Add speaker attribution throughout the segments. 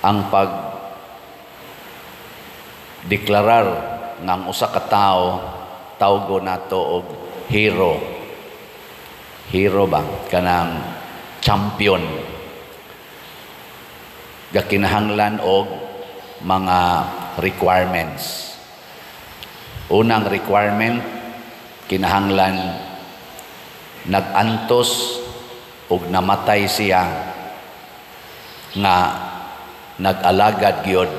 Speaker 1: ang pagdeklarar ng usa ka tawo tawgo nato og hero. Hero ba kanang champion. Gakinahanglan og mga requirements. Unang requirement, kinahanglan nagantos ug namatay siya nga nag-alagad gyud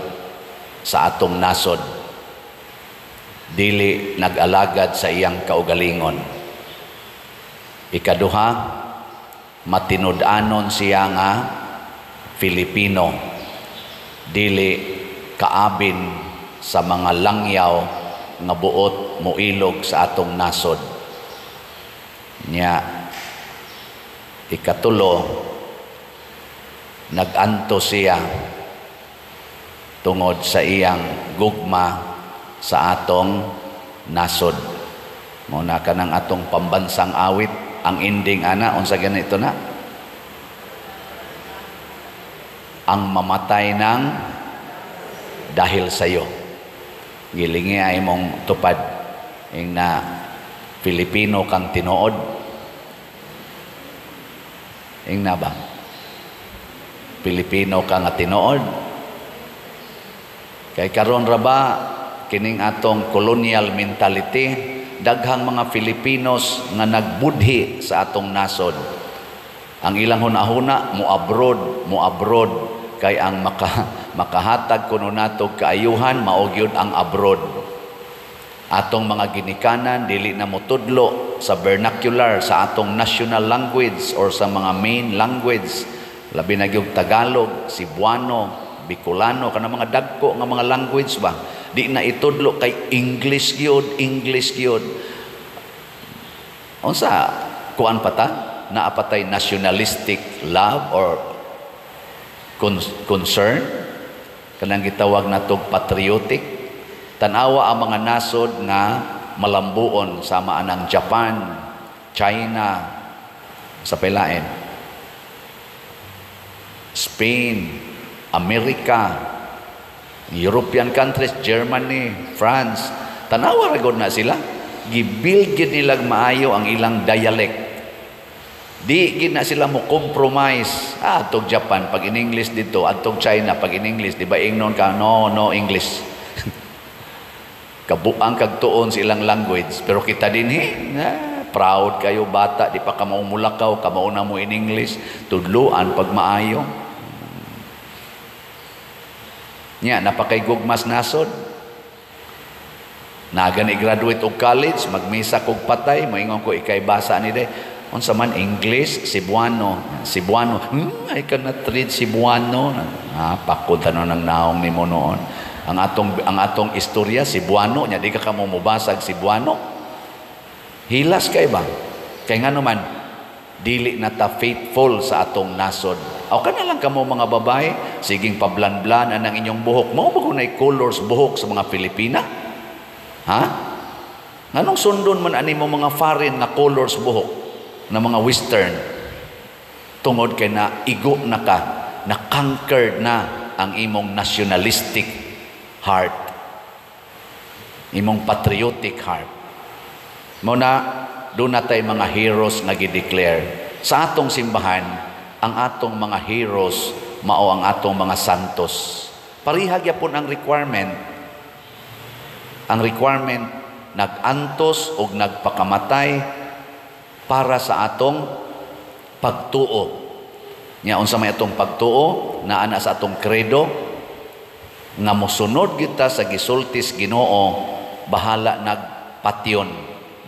Speaker 1: sa atong nasod, dili nag-alagad sa iyang kaugalingon. Ikaduha, matinud-anon siya nga Filipino, dili kaabin sa mga langyaw nga buot moilog sa atong nasod. Nya ikatulo, naganto siya tungod sa iyang gugma sa atong nasod. Muna ka ng atong pambansang awit, ang ending ana unsa ganito na? Ang mamatay ng dahil sayo. Gilingi ay mong tupad ing na Filipino kang tinuod. Ing na ba? Filipino ka nga tinuod. Kay karon ra ba kining atong colonial mentality, daghang mga Filipinos nga nagbudhi sa atong nasod. Ang ilang hunahuna mo abroad kay ang makahatag kuno nato kaayuhan mao gyud ang abroad. Atong mga ginikanan dili na motudlo sa vernacular, sa atong national language or sa mga main language, labi na gyud Tagalog, Cebuano, Bicolano, kana mga dagko nga mga language ba, di na itudlo kay English gyud. Unsa kuan pata? Naapatay nationalistic love or concern, kanang gitawag natog patriotic. Tanawa ang mga nasod nga malambuon sama anang Japan, China, sa pelain, Spain, America, European countries, Germany, France. Tanawa ra gud na sila, gibuild gid nila maayo ang ilang dialect. Di gid na sila mo compromise. Atong Japan pag in English dito, atong China pag in English, di ba ingnon ka no English. Kabuang kag tuon sa ilang language, pero kita dinhi proud kayo bata, di pa ka maumulakaw, kamao na mo in English, tudluan pag maayo. Nya napakay gugmas nasod. Nagani graduate og college, magmisa kog patay, moingon ko ikay basa ni day. Unsa man English, Cebuano. I cannot read Cebuano. Pakod tanon ng naong nimo noon. Ang atong istorya Cebuano, nya di ka kamo mobasag Cebuano. Hilas kay ba? Kay ngano man dili na ta faithful sa atong nasod. Aw kana lang kamo mga babae, siging pablanblan ang inyong buhok. Mao ba kunay colors buhok sa mga Pilipina? Ha? Nganong sundon man ani mo mga foreign na colors buhok? Na mga western, tungod kay na igo na ka, na conquered na ang imong nationalistic heart, imong patriotic heart. Muna doon na tayo mga heroes nga gi-declare sa atong simbahan. Ang atong mga heroes mao ang atong mga santos. Pareha gyapon ang requirement. Ang requirement nagantos og nagpakamatay para sa atong pagtuo. Nya unsa may atong pagtuo, naa na sa atong kredo nga mosunod kita sa gisultis Ginoo, bahala nagpatyon,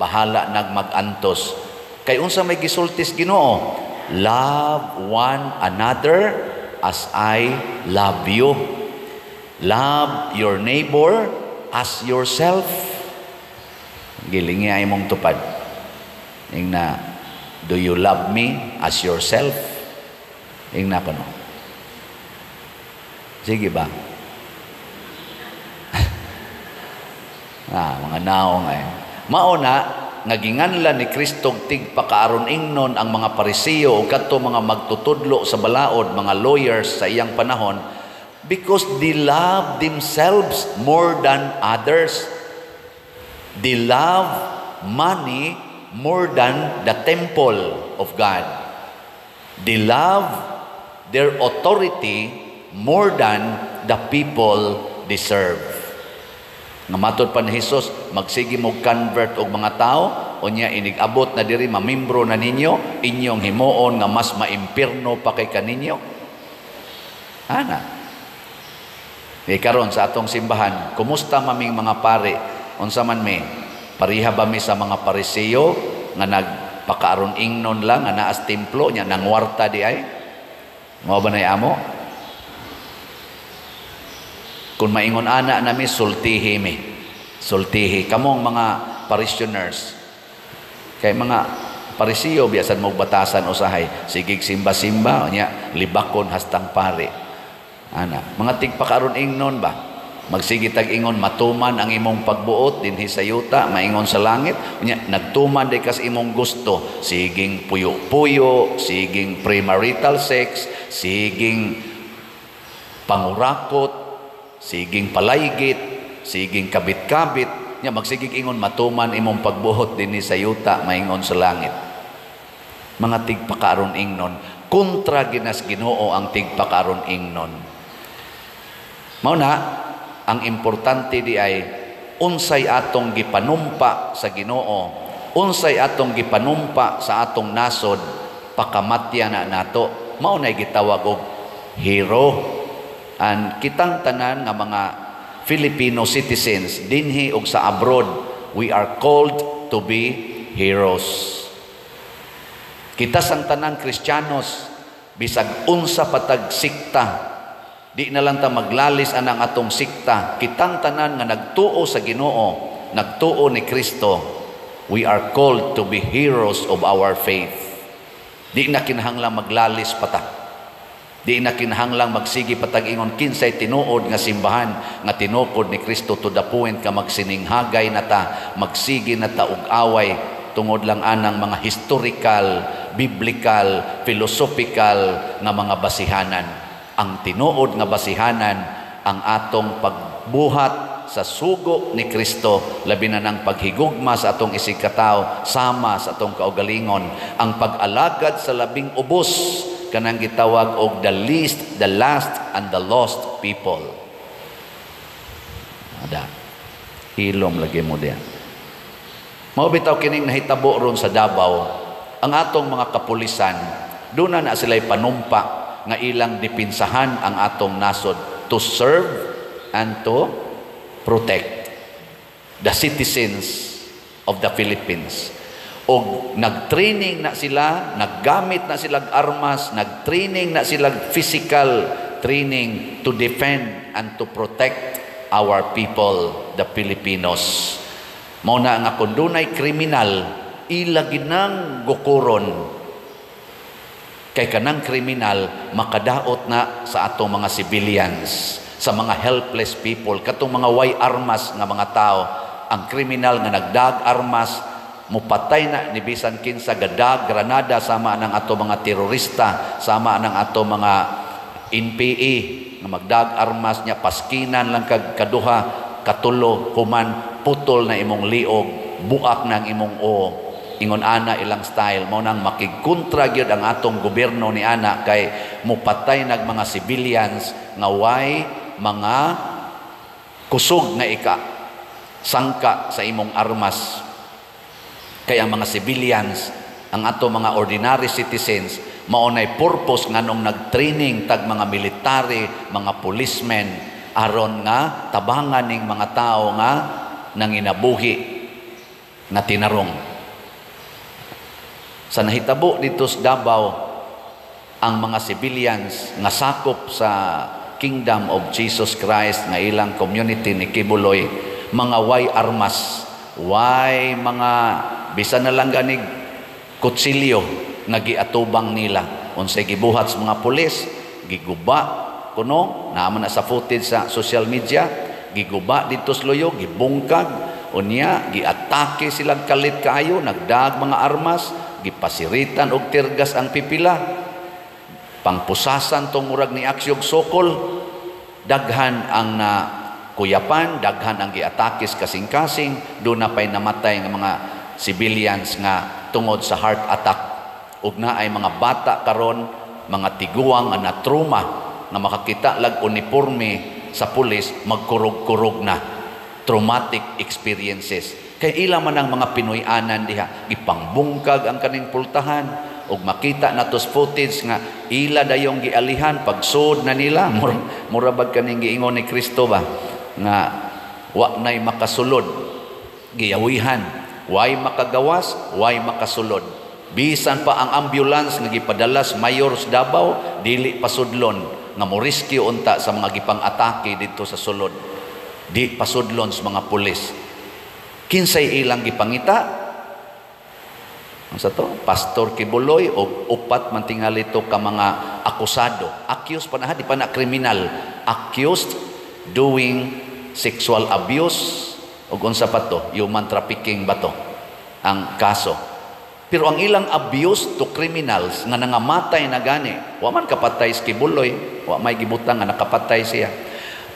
Speaker 1: bahala nagmagantos. Kay unsa may gisultis Ginoo? Love one another as I love you. Love your neighbor as yourself. Gilingi ay mong tupad. Ing na, do you love me as yourself? Ing na no? Sige ba? Mga naong ay. Mauna, ngaginganlan ni Kristo tigpakaaron ingnon ang mga Parisiyo o kadto mga magtutudlo sa balaod, mga lawyers sa iyang panahon, Because they love themselves more than others. They love money more than the temple of God. They love their authority more than the people they serve. Nga matod pa ni Jesus, magsige mo convert og mga tao, unya inigabot na diri mamimbro na ninyo, inyong himuon nga mas maimpirno pa kay kaninyo. Ana. Karon sa atong simbahan, kumusta maming mga pare? Unsa man mi? Pariha ba mi sa mga Pariseo nga nagpakaaron ingnon lang nga naas templo nya nangwarta di ay? Mao ba nay amo? Kung maingon ana nami sultihi mi. Sultihi kamong mga parishioners. Kay mga Pariseo biyasan mo batasan usahay, sigig simba-simba nya libakon hastang pare. Ana, mga tigpakaron ingnon ba? Magsige tag ingon matuman ang imong pagbuot dinhi sa yuta, maingon sa langit, nya nagtuman di kas imong gusto, siging puyo-puyo, siging premarital sex, siging pangurakot, siging palaygit, siging kabit-kabit, nya magsigig ingon matuman imong pagbuot dinhi sa yuta, maingon sa langit. Mga tigpakaron ingnon, kontra ginas Ginoo ang tigpakaron ingnon. Mao na ang importante di ay unsay atong gipanumpa sa Ginoo, unsay atong gipanumpa sa atong nasod, pakamatya na nato. Mao nay gitawag og hero. And kitang tanan nga mga Filipino citizens dinhi og sa abroad, we are called to be heroes. Kita sang tanan Kristiyanos, bisag unsa patag sikta, di na lang ta maglalis anang atong sikta. Kitang tanan nga nagtuo sa Ginoo, nagtuo ni Kristo, we are called to be heroes of our faith. Di na kinahanglang maglalis pata. Di na kinahanglang magsigi patag ingon kinsay tinuod nga simbahan nga tinukod ni Kristo to the point ka magsininghagay na ta, magsigi na ta og away tungod lang anang mga historical, biblical, philosophical nga mga basihanan. Ang tinuod nga basihanan ang atong pagbuhat sa sugo ni Kristo, labi na ng paghigugma sa atong isigkataw sama sa atong kaugalingon, ang pag-alagad sa labing ubos kanang gitawag og the least, the last, and the lost people. Ada hilom lagi mo diyan. Mao bitaw kining nahitabo ron sa Davao, ang atong mga kapulisan doon na sila'y panumpa nga ilang dipinsahan ang atong nasod to serve and to protect the citizens of the Philippines. O nag-training na sila, naggamit na sila armas, nag-training na sila physical training to defend and to protect our people, the Filipinos. Mao na nga kung dunay kriminal, ilaginang gukuron. Kay kanang kriminal makadaot na sa atong mga civilians, sa mga helpless people, katong mga way armas nga mga tao. Ang kriminal nga nagdag armas, mupatay na ni bisan kinsa gadag granada sama ng ato mga terorista, sama ng ato mga NPA nga magdag armas niya, paskinan lang kag kaduha, katulo, human putol na imong liog, buak na ang imong o. Ingon ana ilang style, mo nang makigkontra gyud ang atong gobyerno ni ana kay mupatay nag mga civilians nga way mga kusog na sangka sa imong armas. Kaya ang mga civilians, ang ato mga ordinary citizens, maunay purpose nganong nagtraining tag mga military, mga policemen aron nga tabangan ning mga tao nga nanginabuhi na tinarong. Sa nahitabo dito sa Davao, ang mga civilians nga sakop sa Kingdom of Jesus Christ nga ilang community ni Kibuloy, mga way armas, way mga bisan na lang ganig kutsilyo nga giatubang nila. Unsay gibuhat sa mga pulis, giguba kuno, naman na sa footage sa social media, giguba dito sa loyo, gibungkag, unya giatake silang kalit kaayo, nagdag mga armas, gipasiritan og tirgas ang pipila, pangpusasan tong murag ni aksiyog sokol, Daghan ang na kuyapan, daghan ang giatakis kasing-kasing, doon na pa'y namatay ng mga civilians nga tungod sa heart attack. Ug na ay mga bata karon, mga tiguang nga na-trauma, nga makakita lag uniforme sa pulis, magkurog-kurog na. Traumatic experiences. Kay ila man ang mga Pinoy-anan diha, gipangbungkag ang kaning pultahan, ug makita natos footage nga ila dayong gialihan pagsud na nila. Murabag kaning giingon ni Kristo ba nga wa nay makasulod, giyawihan, way makagawas, way makasulod. Bisan pa ang ambulance nga gipadalas mayor sa Davao, dili pasudlon nga mo-rescue unta sa mga gipang-atake dito sa sulod. Di pasudlon sa mga pulis. Kinsay ilang gipangita? Ano sa to? Pastor Kibuloy o upat man tingali ito ka mga akusado. Accused pa na, di pa na kriminal. Accused doing sexual abuse o unsa pa to, human trafficking ba to ang kaso. Pero ang ilang abuse to criminals nga nangamatay na gani, wa man kapatay si Kibuloy, wa may gibutang nga nakapatay siya.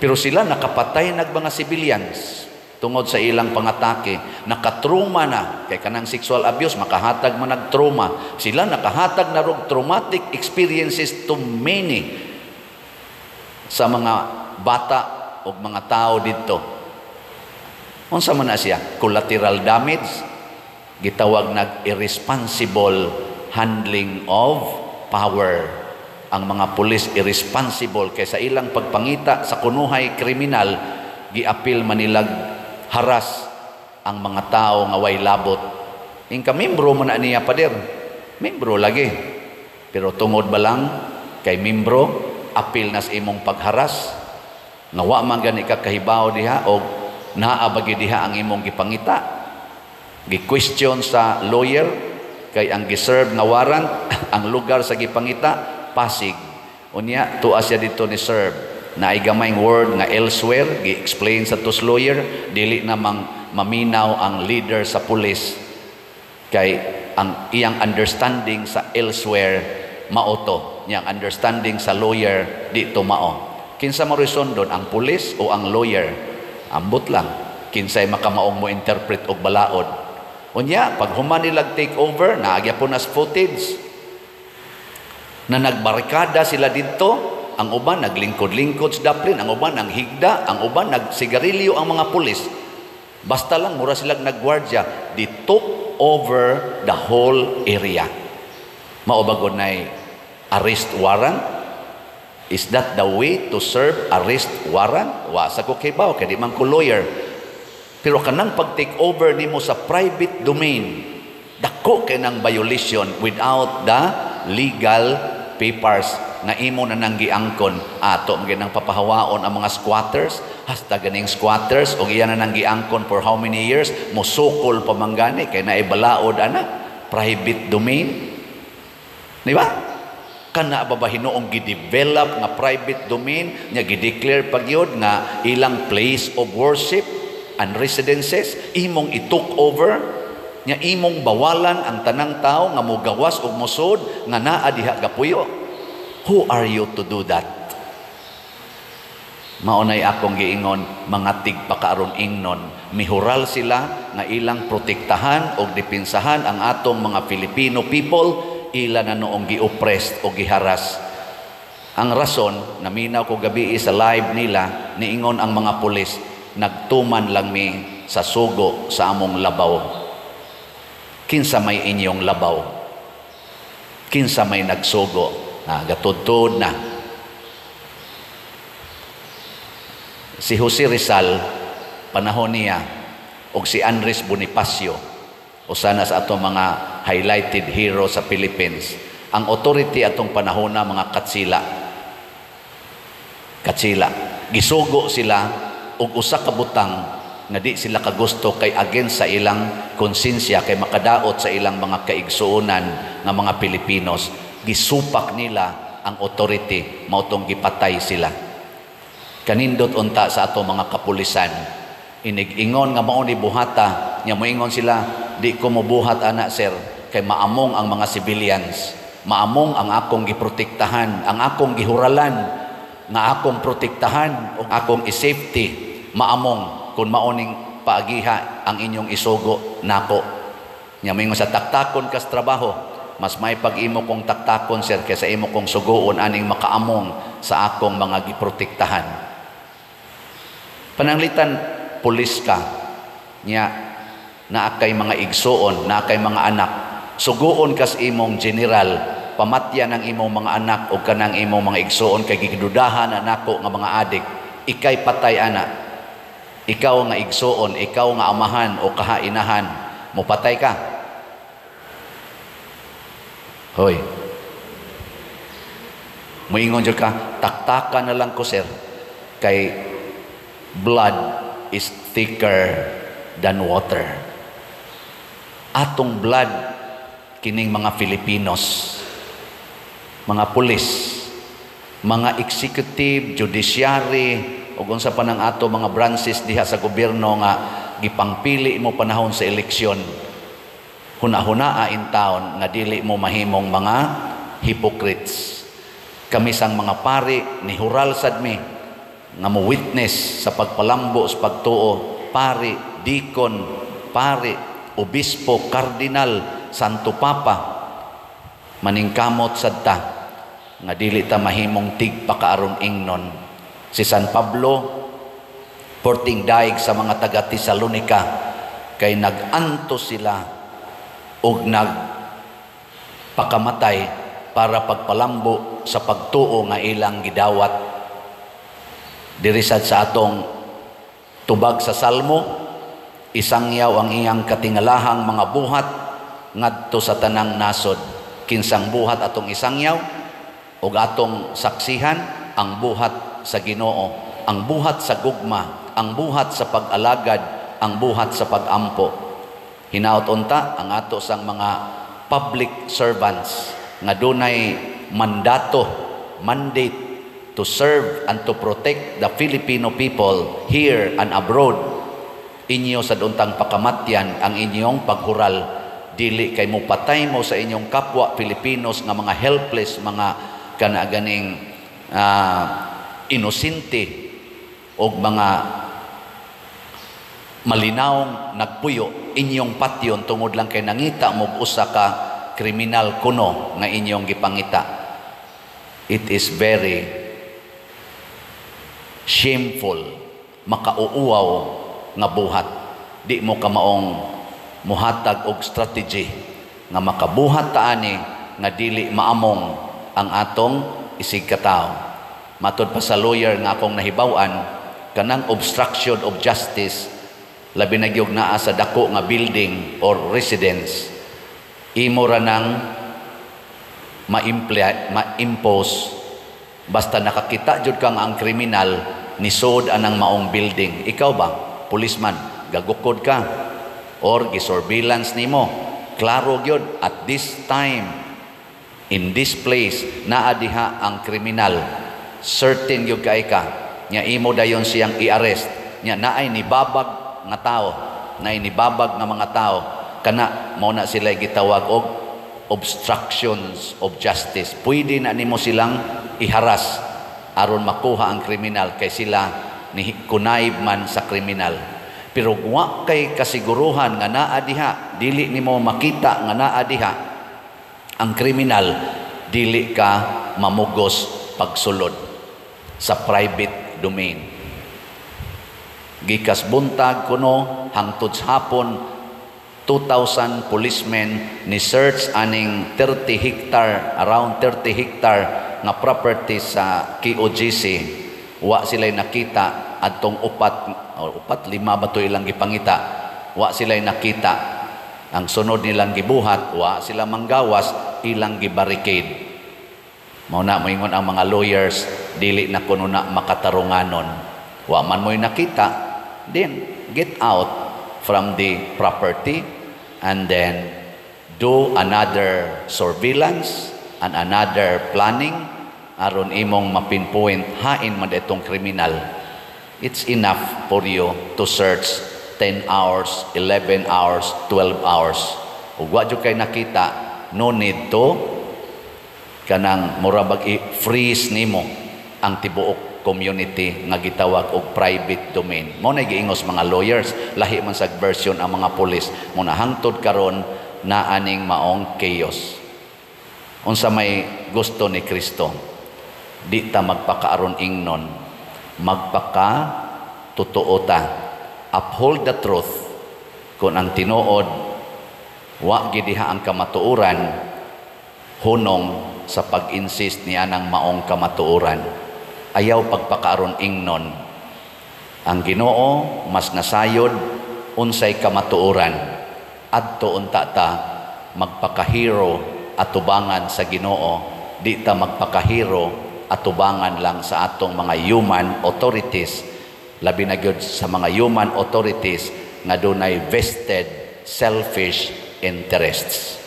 Speaker 1: Pero sila nakapatay nag mga civilians tungod sa ilang pangatake, nakatrauma na kay kanang sexual abuse, makahatag man nagtrauma. Sila nakahatag na rog traumatic experiences to many sa mga bata o mga tao dito. Unsa man na siya? Collateral damage, gitawag nag irresponsible handling of power. Ang mga pulis irresponsible kay sa ilang pagpangita sa kunuhay kriminal, giapil manilag haras ang mga tao nga way labot. Ingka membro man na niya pader, membro lagi. Pero tungod ba lang kay membro, apil nas imong pagharas, nga wa man gani ka kahibaw diha o naabagi diha ang imong gipangita. Gi-question sa lawyer kay ang giserve nga warrant ang lugar sa gipangita Pasig. Unya tuwa siya dito ni serve na ay gamayng word nga elsewhere, gi-explain sa tos lawyer, dili namang maminaw ang leader sa pulis kay ang iyang understanding sa elsewhere maoto, niyang understanding sa lawyer dito mao. Kinsa mo resondon, ang pulis o ang lawyer? Ambot lang. Kinsay makamaong mo interpret og balaod. Unya, pag human nilag take over, naagya po nas footage na nagbarikada sila dito, ang uban naglingkod-lingkod sa daplin, ang uban ang higda, ang uban nagsigarilyo ang mga pulis. Basta lang, mura silang nagwardya. They took over the whole area. Maubagod na arrest warrant. Is that the way to serve arrest warrant? Wa sa ko kibaw, kaya di man ko lawyer. Pero kanang pag-take over nimo sa private domain, dako kay nang violation without the legal papers na imo na nang giangkon. Ato maginang papahawaon ang mga squatters, hasta ganing squatters, o iyan na nang giangkon for how many years, musukol pamanggani, kay naibalaod ana, private domain. Di ba? Kana babahinoong gidevelop nga private domain nya gideclare pagyod nga ilang place of worship and residences, imong i-took over nya imong bawalan ang tanang tao nga mogawas og mosod nga naa diha gapuyo. Who are you to do that? Maunay akong giingon, mga tigpakaaron ingnon, mihural sila nga ilang protektahan o dipinsahan ang atong mga Filipino people, ila na noong gi-oppressed o giharas. Ang rason, naminaw ko gabi sa live nila, niingon ang mga pulis, nagtuman lang mi sa sugo sa among labaw. Kinsa may inyong labaw? Kinsa may nagsugo? Gatudtod na. Si Jose Rizal, panahon niya, o si Andres Bonifacio, o sana sa atong mga highlighted hero sa Philippines, ang authority atong panahon na mga katsila, gisugo sila og usa ka butang nga di sila kagusto kay against sa ilang konsensya, kay makadaot sa ilang mga kaigsuonan nga mga Pilipinos. Gisupak nila ang authority, mautong gipatay sila. Kanindot unta sa ato mga kapulisan, inig-ingon nga mao ni buhata, nya moingon sila, di ko mobuhat ana sir, kay maamong ang mga civilians, maamong ang akong giprotektahan, ang akong gihuralan, nga akong protektahan o akong i-safety maamong kung maoning paagiha ang inyong isugo nako. Nya mingon sa taktakon kas trabaho, mas may pag-imo kong taktakon sir kaysa imo kong sugoon aning makaamong sa akong mga giprotektahan. Pananglitan pulis ka nya naa kay mga igsoon, naa kay mga anak, sugoon kas imong general, pamatyan ang imong mga anak o kanang imong mga igsoon kay gidudahan na nako nga mga adik, ikay patay ana. Ikaw nga igsoon, ikaw nga amahan o kahainahan, mo patay ka. Hoy. Moingon jud ka, taktakan na lang ko sir, kay blood is thicker than water. Atong blood kining mga Filipinos, mga pulis, mga executive, judiciary, o kung sa panang ato mga branches diha sa gobyerno nga gipangpili mo panahon sa eleksyon, huna-hunaa in town nga dili mo mahimong mga hypocrites. Kami sang mga pari ni hural sad mi nga mo witness sa pagpalambo sa pagtuo, pari, deacon, pari, obispo, kardinal, santo papa, maningkamot sad ta nga dili ta mahimong tigpakaaron ingnon. Si San Pablo porting daig sa mga taga Tesalonica kay nag-anto sila og nagpakamatay para pagpalambo sa pagtuo nga ilang gidawat. Diri sad sa atong tubag sa Salmo, isangyaw ang iyang katingalahang mga buhat ngadto sa tanang nasod. Kinsang buhat atong isangyaw ug atong saksihan ang buhat sa Ginoo, ang buhat sa gugma, ang buhat sa pag-alagad, ang buhat sa pag-ampo. Hinaot unta ang ato sang mga public servants nga dunay mandate to serve and to protect the Filipino people here and abroad. Inyo sa untang pakamatyan ang inyong paghural, dili kay mo patay mo sa inyong kapwa Filipinos nga mga helpless, mga kanaganing inosente o mga malinawng nagpuyo inyong patyon tungod lang kay nangita mo usa ka kriminal kuno nga inyong gipangita. It is very shameful, makauuaw nga buhat. Di mo ka maong muhatag og strategy nga makabuhat ta ani nga dili maamong ang atong isig katawo. Matod pa sa lawyer nga akong nahibaw-an, kanang obstruction of justice, labi na gyud naa sa dako nga building or residence, imo ra nang ma-impose basta nakakita jud kang ang kriminal nisod anang maong building. Ikaw ba, policeman, gagukod ka or gisurveillance nimo, klaro gyud at this time in this place naa diha ang kriminal, certain yung kay ka, nya imo dayon siyang i-arrest, nya naay nibabag nga tao, naay nibabag nga mga tao, kana mao na sila gitawag og obstructions of justice. Pwede na nimo silang iharas aron makuha ang kriminal kay sila ni kunayb man sa kriminal. Pero wa kay kasiguruhan nga naa diha, dili nimo makita nga naa diha ang kriminal, dili ka mamugos pagsulod sa private domain. Gikas buntag kuno hangtod sa hapon, 2,000 policemen ni search aning 30 hectare, around 30 hectare nga property sa KOGC. Wa sila nakita adtong upat lima ba to ilang gipangita. Wa sila nakita. Ang sunod nilang gibuhat, wa sila manggawas, ilang gibarricade. Mao na moingon ang mga lawyers, dili na kuno na makatarunganon. Wa man mo'y nakita, then get out from the property and then do another surveillance and another planning aron imong mapinpoint hain man itong kriminal. It's enough for you to search 10 hours, 11 hours, 12 hours. Ug wa jud kay nakita, no need to kanang murabag i-freeze nimo ang tibuok community nga gitawag og private domain. Mao na giingos mga lawyers, lahi man sa version ang mga pulis. Muna hangtod karon na aning maong chaos. Unsa may gusto ni Kristo, di ta magpakaaron ingnon, magpaka totoo ta, uphold the truth. Kung ang tinuod wa gid diha ang kamatuoran, hunong sa pag-insist niya ng maong kamatuoran, ayaw pagpakaaron ingnon. Ang Ginoo mas nasayod unsay kamatuoran, adto unta ta magpakahiro atubangan sa Ginoo, di ta magpakahiro atubangan lang sa atong mga human authorities, labi na gyud sa mga human authorities nga dunay vested selfish interests.